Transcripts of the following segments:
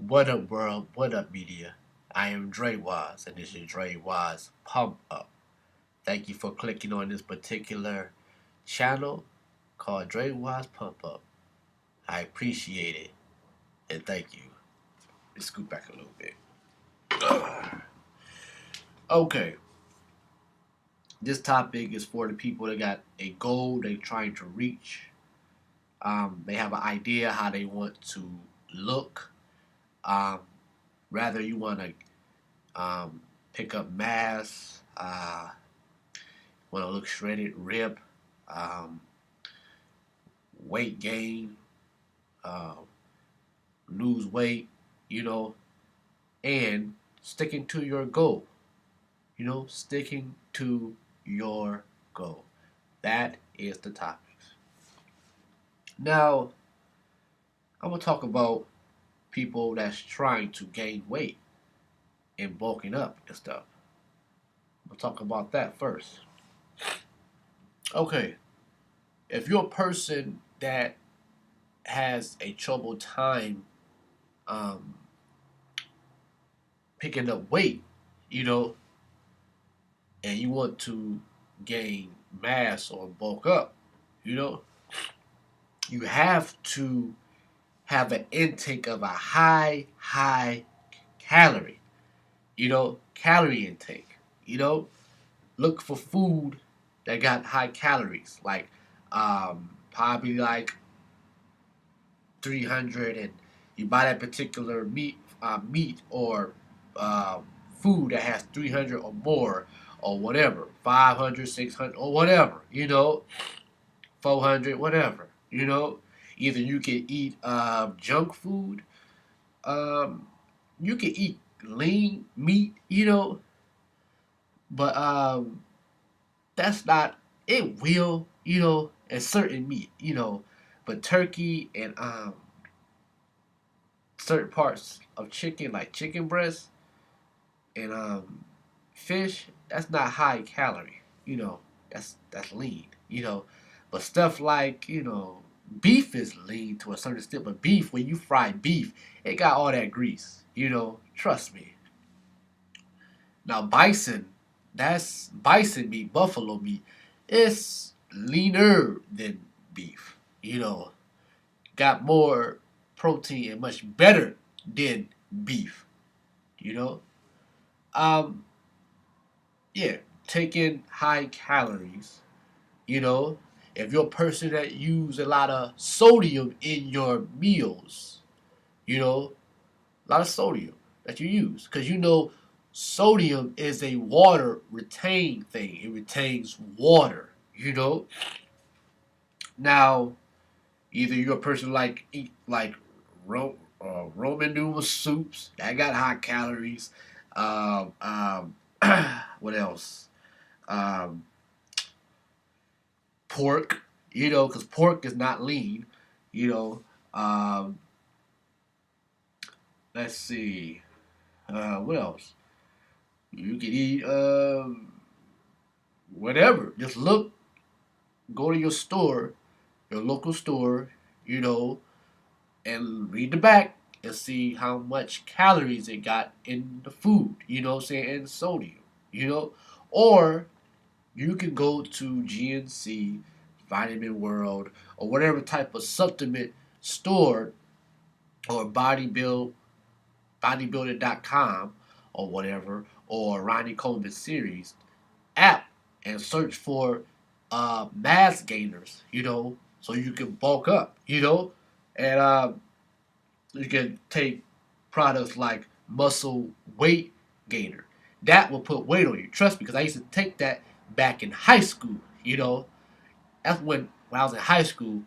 What up, world? What up, media? I am Drewize, and this is Drewize Pump Up. Thank you for clicking on this particular channel called Drewize Pump Up. I appreciate it, and thank you. Let's scoot back a little bit. Okay, this topic is for the people that got a goal they're trying to reach. They have an idea how they want to look. Um, Rather, you want to pick up mass. Want to look shredded, rip, um, weight gain, uh, lose weight, you know, and sticking to your goal. Sticking to your goal. That is the topics. Now, I'm gonna talk about people that's trying to gain weight and bulking up and stuff. We'll talk about that first. Okay, if you're a person that has a trouble time um, picking up weight, you know, and you want to gain mass or bulk up, you know, you have to have an intake of a high calorie, calorie intake, look for food that got high calories, like probably like 300, and you buy that particular meat or uh, food that has 300 or more or whatever, 500, 600 or whatever, 400, whatever, Either you can eat junk food, um, you can eat lean meat, but that's not, it will, and certain meat, but turkey and certain parts of chicken, like chicken breast and fish, that's not high calorie. That's lean. But stuff like beef is lean to a certain extent. But beef, when you fry beef, it got all that grease. Trust me. Now bison, that's bison meat, buffalo meat. It's leaner than beef. Got more protein and much better than beef. You know, um, yeah, taking high calories. You know, if you're a person that use a lot of sodium in your meals, a lot of sodium that you use, because sodium is a water retain thing. It retains water. Now either you're a person like eat like Roman noodle soups that got high calories. Um, um, what else? Um, Pork, because pork is not lean. You know, um, let's see. What else? You can eat whatever. Just look, go to your store, your local store, you know, and read the back and see how much calories it got in the food, what I'm saying, and sodium, you know? Or you can go to GNC, Vitamin World, or whatever type of supplement store, or bodybuilder.com or whatever, or Ronnie Coleman series app, and search for mass gainers, so you can bulk up, and you can take products like muscle weight gainer. That will put weight on you. Trust me, because I used to take that back in high school. That's when I was in high school,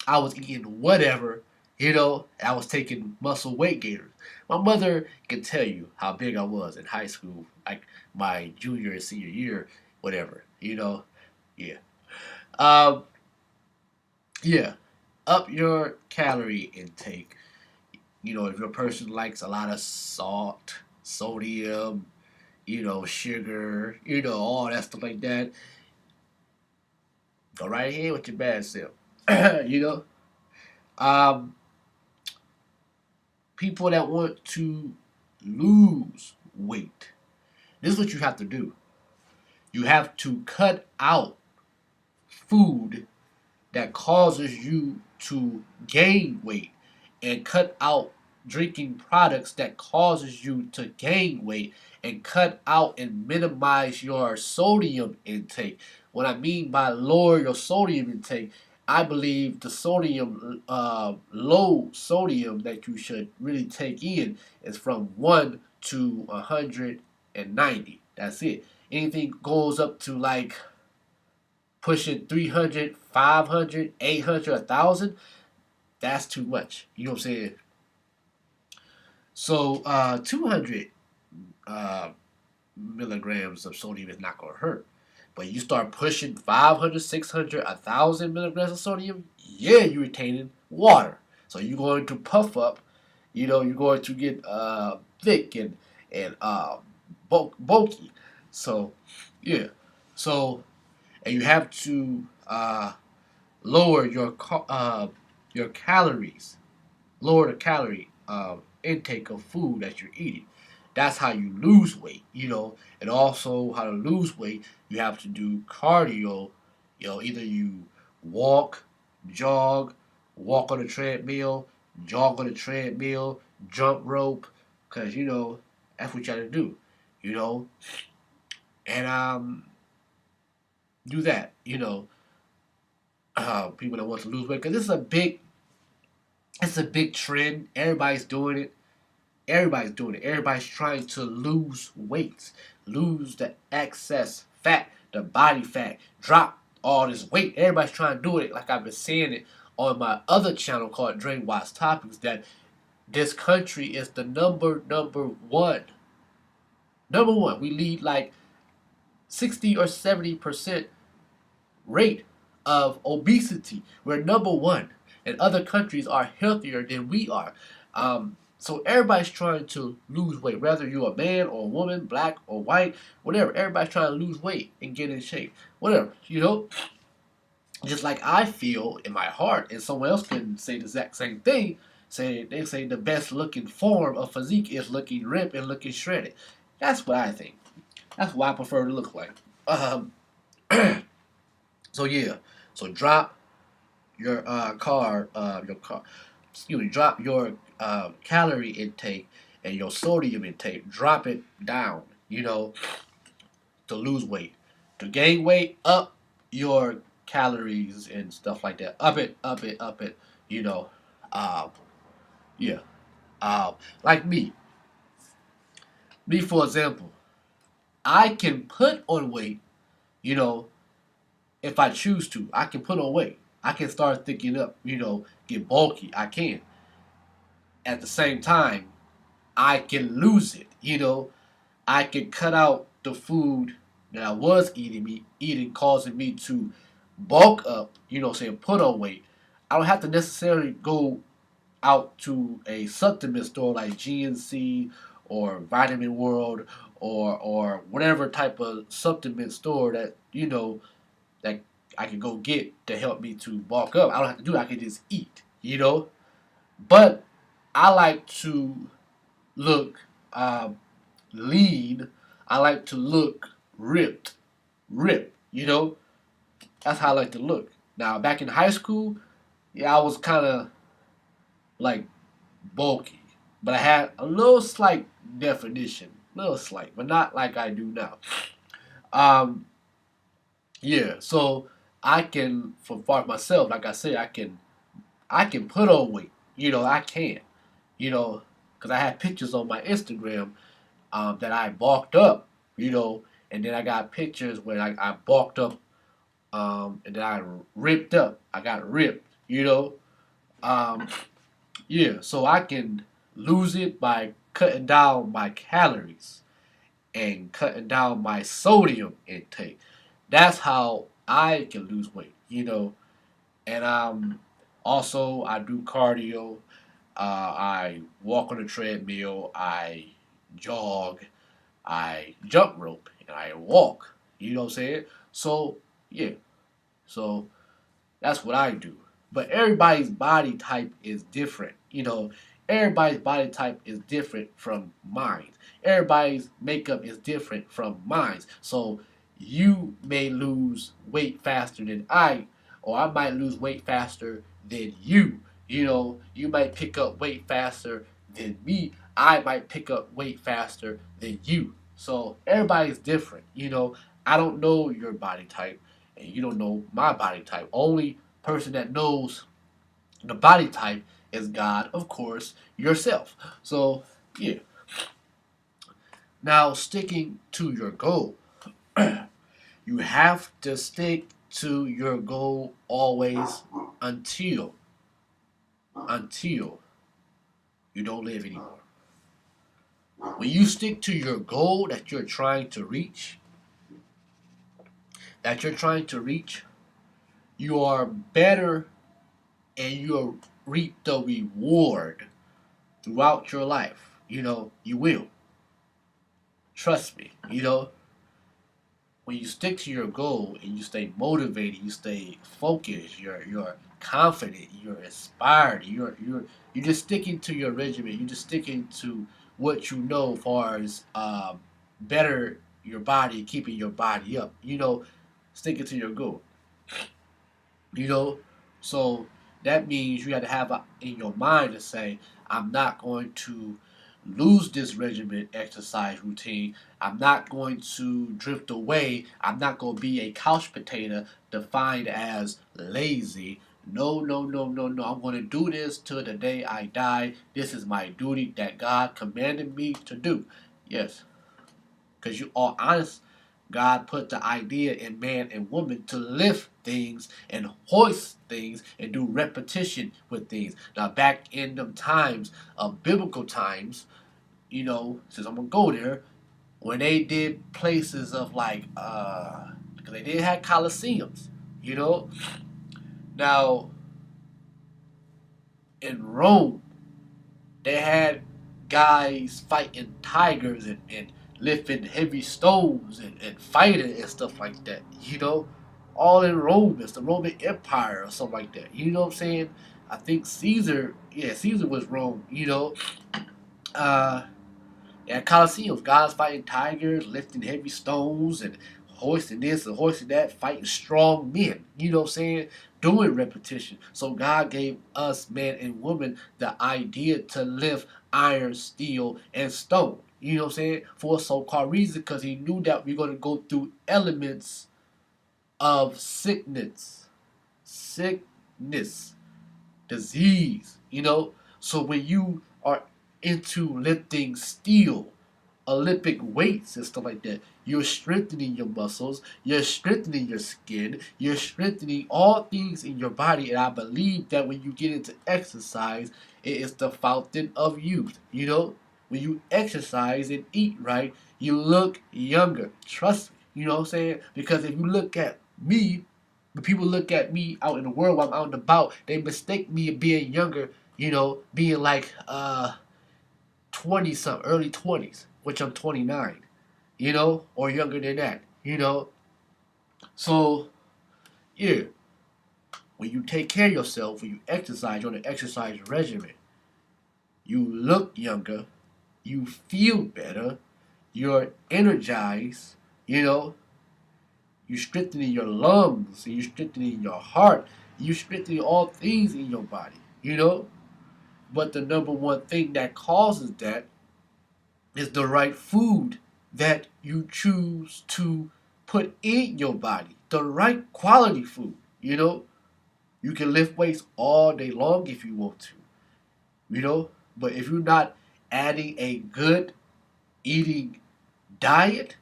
I was eating whatever, I was taking muscle weight gainers. My mother can tell you how big I was in high school, like my junior and senior year, whatever, Yeah. Um, yeah. Up your calorie intake. If your person likes a lot of salt, sodium, sugar, all that stuff like that, go right ahead with your bad self. you know, um, people that want to lose weight, this is what you have to do. You have to cut out food that causes you to gain weight and cut out drinking products that causes you to gain weight and cut out and minimize your sodium intake. What I mean by lower your sodium intake, I believe the sodium, low sodium that you should really take in is from 1 to 190. That's it. Anything goes up to like pushing 300, 500, 800, 1,000, that's too much. You know what I'm saying? So 200 uh, milligrams of sodium is not going to hurt. But you start pushing 500, 600, 1,000 milligrams of sodium, yeah, you're retaining water. So you're going to puff up, you're going to get thick and bulky. So, yeah. So, and you have to lower your calories, lower the calorie intake of food that you're eating. That's how you lose weight. And also how to lose weight, you have to do cardio. Either you walk, jog, walk on a treadmill, jog on a treadmill, jump rope, because that's what you got to do. You know, and do that. People that want to lose weight, because it's a big trend. Everybody's doing it. Everybody's doing it. Everybody's trying to lose weight, lose the excess fat, the body fat, drop all this weight. Everybody's trying to do it. Like I've been saying it on my other channel called Drewize Topics, that this country is the number one. Number one. We lead like 60 or 70% rate of obesity. We're number one, and other countries are healthier than we are. So everybody's trying to lose weight, whether you're a man or a woman, black or white, whatever. Everybody's trying to lose weight and get in shape, whatever. Just like I feel in my heart, and someone else can say the exact same thing. They say the best looking form of physique is looking ripped and looking shredded. That's what I think. That's what I prefer to look like. Um, so yeah. So drop your drop your calorie intake and your sodium intake. Drop it down. To lose weight. To gain weight, up your calories and stuff like that. Up it, up it, up it. You know, uh, yeah. Like me for example, I can put on weight. You know, if I choose to, I can put on weight. I can start thinking up. Get bulky. I can. At the same time, I can lose it. I can cut out the food that I was eating, causing me to bulk up. Saying put on weight. I don't have to necessarily go out to a supplement store like GNC or Vitamin World or whatever type of supplement store that I can go get to help me to bulk up. I don't have to do that. I can just eat. But I like to look lean. I like to look ripped. That's how I like to look. Now, back in high school, yeah, I was kind of like bulky, but I had a little slight definition, little slight, but not like I do now. Um, yeah, so I can, for myself, like I said, I can put on weight. I can. Because I had pictures on my Instagram that I bulked up. And then I got pictures where I bulked up, and then I ripped up. I got ripped. Um, yeah, so I can lose it by cutting down my calories and cutting down my sodium intake. That's how I can lose weight. And also I do cardio. I walk on a treadmill. I jog. I jump rope and I walk. You know what I'm saying? So yeah. So that's what I do. But everybody's body type is different. Everybody's body type is different from mine. Everybody's makeup is different from mine. So you may lose weight faster than I, or I might lose weight faster than you. You know, you might pick up weight faster than me. I might pick up weight faster than you. So everybody's different. You know, I don't know your body type, and you don't know my body type. Only person that knows the body type is God, of course, yourself. So, yeah. Now, sticking to your goal. You have to stick to your goal always until you don't live anymore. When you stick to your goal that you're trying to reach, you are better and you'll reap the reward throughout your life. You know, you will. Trust me. You know, when you stick to your goal and you stay motivated, you stay focused, you're confident, you're inspired, you're just sticking to your regimen, you're just sticking to what you know as far as better your body, keeping your body up, you know, sticking to your goal. You know, so that means you have to have in your mind to say, I'm not going to lose this regimen exercise routine. I'm not going to drift away. I'm not going to be a couch potato defined as lazy. No, no, no, no, no. I'm going to do this till the day I die. This is my duty that God commanded me to do. Yes, because you are honest. God put the idea in man and woman to lift things and hoist things and do repetition with things. Now, back in them times of biblical times, you know, since I'm gonna go there, when they did places of like, because they did have coliseums, you know. Now, in Rome, they had guys fighting tigers and lifting heavy stones and fighting and stuff like that. You know, all in Rome. It's the Roman Empire or something like that. You know what I'm saying? I think Caesar, yeah, Caesar was Rome. You know, uh, yeah, Colosseums, guys fighting tigers, lifting heavy stones, and hoisting this and hoisting that, fighting strong men. You know what I'm saying? Doing repetition. So God gave us, man and woman, the idea to lift iron, steel, and stone. You know what I'm saying? For a so-called reason, because he knew that we're going to go through elements of sickness, disease, you know? So when you are into lifting steel, Olympic weights and stuff like that, you're strengthening your muscles, you're strengthening your skin, you're strengthening all things in your body. And I believe that when you get into exercise, it is the fountain of youth. You know, when you exercise and eat right, you look younger. Trust me. You know what I'm saying? Because if you look at me, when people look at me out in the world while I'm out and about, they mistake me of being younger, you know, being like 20 something, early 20s, which I'm 29, you know, or younger than that, you know. So, yeah, when you take care of yourself, when you exercise, you're on an exercise regimen, you look younger, you feel better, you're energized, you know, you're strengthening your lungs, and you're strengthening your heart, you're strengthening all things in your body, you know. But the number one thing that causes that is the right food that you choose to put in your body. The right quality food, you know. You can lift weights all day long if you want to, you know. But if you're not adding a good eating diet,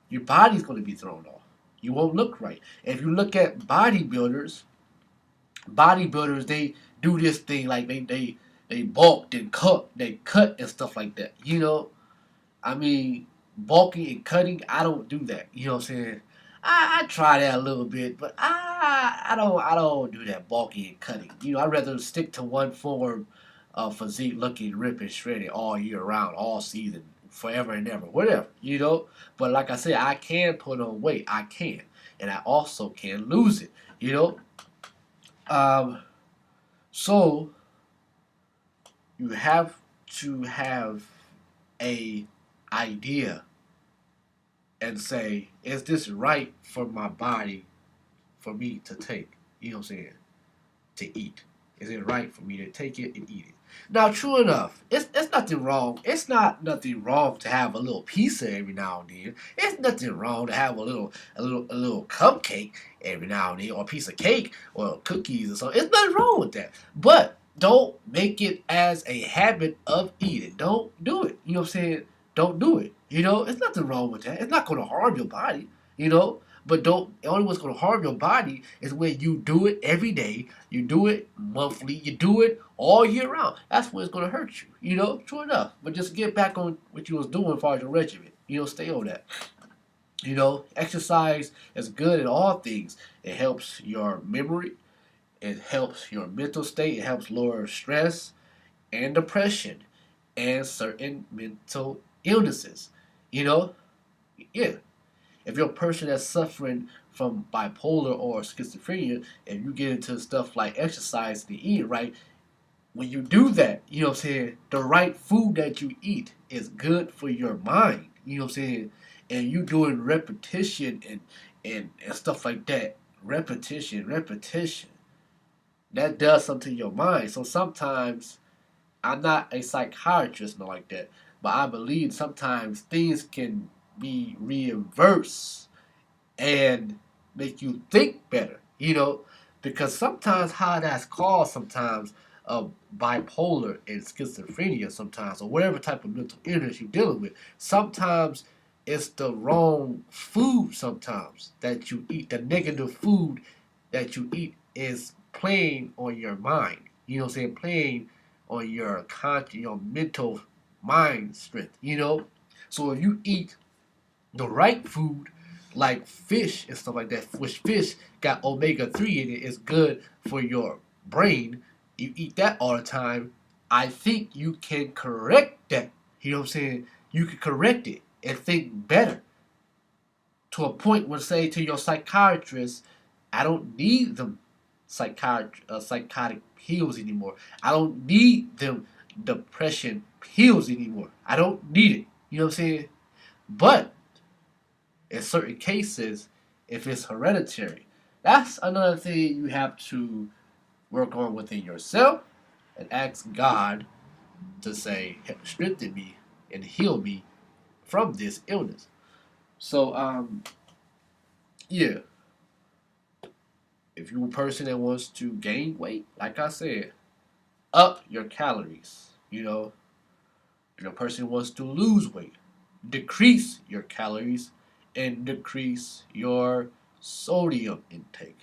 your body's going to be thrown off. You won't look right. If you look at bodybuilders, they do this thing like they bulk and cut and stuff like that. You know, I mean, bulking and cutting, I don't do that. You know what I'm saying? I try that a little bit, but I don't do that bulking and cutting. You know, I'd rather stick to one form of physique, looking ripped and shredded all year round, all season, forever and ever, whatever. You know, but like I said, I can put on weight. I can, and I also can lose it. You know, um, so You have to have a idea and say, is this right for my body for me to take? You know what I'm saying? To eat. Is it right for me to take it and eat it? Now, true enough, it's nothing wrong. It's not nothing wrong to have a little pizza every now and then. It's nothing wrong to have a little cupcake every now and then, or a piece of cake, or cookies or something. It's nothing wrong with that. But don't make it as a habit of eating. Don't do it. You know what I'm saying? Don't do it. It's nothing wrong with that. It's not going to harm your body. You know, but don't. Only what's going to harm your body is when you do it every day. You do it monthly. You do it all year round. That's when it's going to hurt you. True enough. But just get back on what you was doing as far as your regimen. Stay on that. Exercise is good in all things. It helps your memory. It helps your mental state. It helps lower stress and depression and certain mental illnesses. You know, yeah. If you're a person that's suffering from bipolar or schizophrenia, and you get into stuff like exercise and eating right, when you do that, you know what I'm saying, the right food that you eat is good for your mind. You know what I'm saying? And you doing repetition and stuff like that. Repetition. That does something to your mind. So sometimes I'm not a psychiatrist or like that, but I believe sometimes things can be reversed and make you think better, because sometimes how that's called sometimes bipolar and schizophrenia sometimes, or whatever type of mental illness you're dealing with, sometimes it's the wrong food sometimes that you eat. The negative food that you eat is playing on your mind. You know what I'm saying? Playing on your your mental mind strength. So if you eat the right food, like fish and stuff like that, which fish got omega-3 in it, is good for your brain. You eat that all the time. I think you can correct that. You know what I'm saying? You can correct it and think better to a point where, say, to your psychiatrist, I don't need them psychotic pills anymore. I don't need them depression pills anymore. I don't need it. You know what I'm saying? But in certain cases, if it's hereditary, that's another thing you have to work on within yourself and ask God to say, strengthen me and heal me from this illness. So, yeah, if you're a person that wants to gain weight, like I said, up your calories. If you're a person who wants to lose weight, decrease your calories and decrease your sodium intake.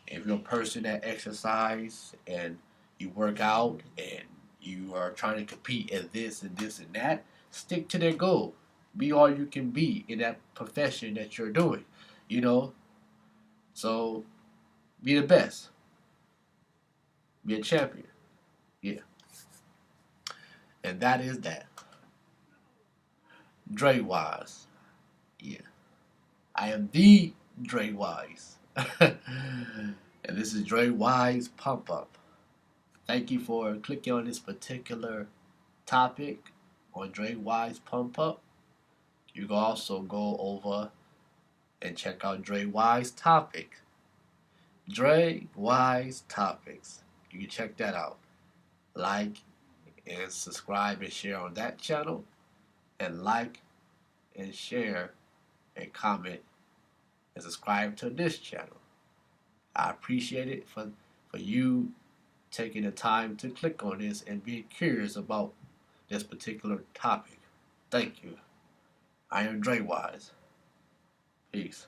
If you're a person that exercise and you work out and you are trying to compete at this and this and that, stick to that goal. Be all you can be in that profession that you're doing. You know, so be the best. Be a champion. Yeah, and that is that. Drewize. Yeah, I am the Drewize, and this is Drewize Pump Up. Thank you for clicking on this particular topic on Drewize Pump Up. You can also go over and check out Drewize Topic. Drewize Topics. You can check that out. Like and subscribe and share on that channel. And like and share and comment and subscribe to this channel. I appreciate it for you taking the time to click on this and being curious about this particular topic. Thank you. I am Drewize. Peace.